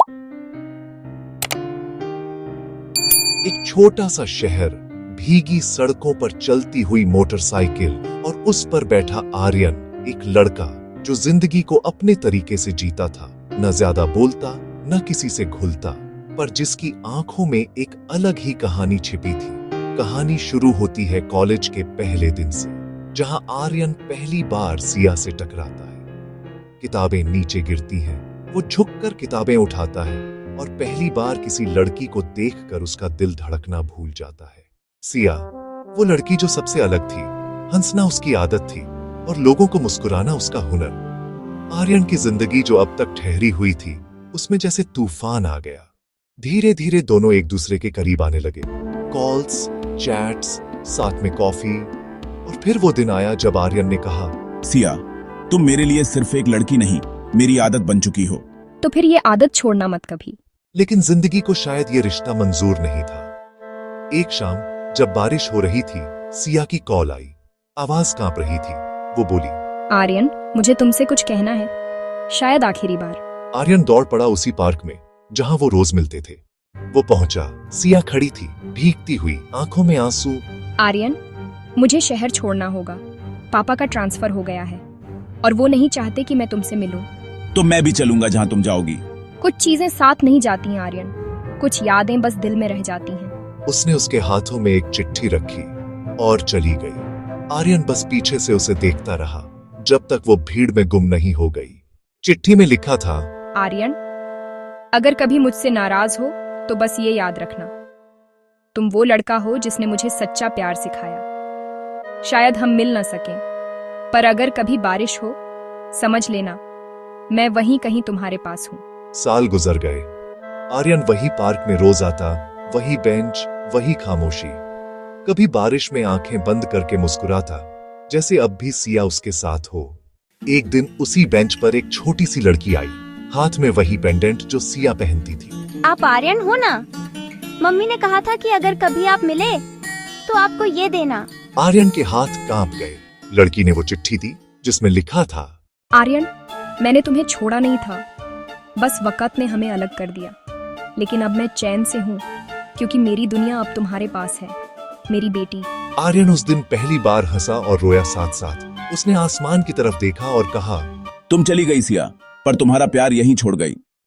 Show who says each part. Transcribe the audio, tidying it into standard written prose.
Speaker 1: एक छोटा सा शहर, भीगी सड़कों पर चलती हुई मोटरसाइकिल और उस पर बैठा आर्यन, एक लड़का जो जिंदगी को अपने तरीके से जीता था। न ज्यादा बोलता, न किसी से घुलता, पर जिसकी आंखों में एक अलग ही कहानी छिपी थी। कहानी शुरू होती है कॉलेज के पहले दिन से, जहां आर्यन पहली बार सिया से टकराता है। किताबें नीचे गिरती हैं, वो झुककर किताबें उठाता है और पहली बार किसी लड़की को देखकर उसका दिल धड़कना भूल जाता है। सिया, वो लड़की जो सबसे अलग थी, हंसना उसकी आदत थी और लोगों को मुस्कुराना उसका हुनर। आर्यन की जिंदगी जो अब तक ठहरी हुई थी, उसमें जैसे तूफान आ गया। धीरे धीरे दोनों एक दूसरे के करीब आने लगे। कॉल्स, चैट्स, साथ में कॉफी, और फिर वो दिन आया जब आर्यन ने कहा,
Speaker 2: सिया, तुम मेरे लिए सिर्फ एक लड़की नहीं, मेरी आदत बन चुकी हो।
Speaker 3: तो फिर ये आदत छोड़ना मत कभी।
Speaker 1: लेकिन जिंदगी को शायद ये रिश्ता मंजूर नहीं था। एक शाम जब बारिश हो रही थी, सिया की कॉल आई। आवाज कांप रही थी। वो बोली,
Speaker 3: आर्यन, मुझे तुमसे कुछ कहना है, शायद आखिरी बार।
Speaker 1: आर्यन दौड़ पड़ा उसी पार्क में जहां वो रोज मिलते थे। वो पहुंचा। सिया खड़ी थी, भीगती हुई, आंखों में आंसू।
Speaker 3: आर्यन, मुझे शहर छोड़ना होगा। पापा का ट्रांसफर हो गया है और वो नहीं चाहते कि मैं तुमसे मिलूं।
Speaker 2: तो मैं भी चलूंगा जहां तुम जाओगी।
Speaker 3: कुछ चीजें साथ नहीं जाती हैं आर्यन, कुछ यादें बस दिल में रह जाती हैं।
Speaker 1: उसने उसके हाथों में एक चिट्ठी रखी और चली गई। आर्यन बस पीछे से उसे देखता रहा जब तक वो भीड़ में गुम नहीं हो गई। चिट्ठी में लिखा था,
Speaker 3: आर्यन, अगर कभी मुझसे नाराज हो तो बस ये याद रखना, तुम वो लड़का हो जिसने मुझे सच्चा प्यार सिखाया। शायद हम मिल न सकें, पर अगर कभी बारिश हो, समझ लेना मैं वहीं कहीं तुम्हारे पास हूं।
Speaker 1: साल गुजर गए। आर्यन वही पार्क में रोज आता, वही बेंच, वही खामोशी। कभी बारिश में आंखें बंद करके मुस्कुराता, जैसे अब भी सिया उसके साथ हो। एक दिन उसी बेंच पर एक छोटी सी लड़की आई, हाथ में वही पेंडेंट जो सिया पहनती थी।
Speaker 4: आप आर्यन हो ना? मम्मी ने कहा था कि अगर कभी आप मिले तो आपको ये देना।
Speaker 1: आर्यन के हाथ कांप गए। लड़की ने वो चिट्ठी दी जिसमें लिखा था,
Speaker 3: आर्यन, मैंने तुम्हें छोड़ा नहीं था, बस वक्त ने हमें अलग कर दिया। लेकिन अब मैं चैन से हूँ, क्योंकि मेरी दुनिया अब तुम्हारे पास है, मेरी बेटी।
Speaker 1: आर्यन उस दिन पहली बार हंसा और रोया साथ साथ। उसने आसमान की तरफ देखा और कहा,
Speaker 2: तुम चली गई सिया, पर तुम्हारा प्यार यहीं छोड़ गई।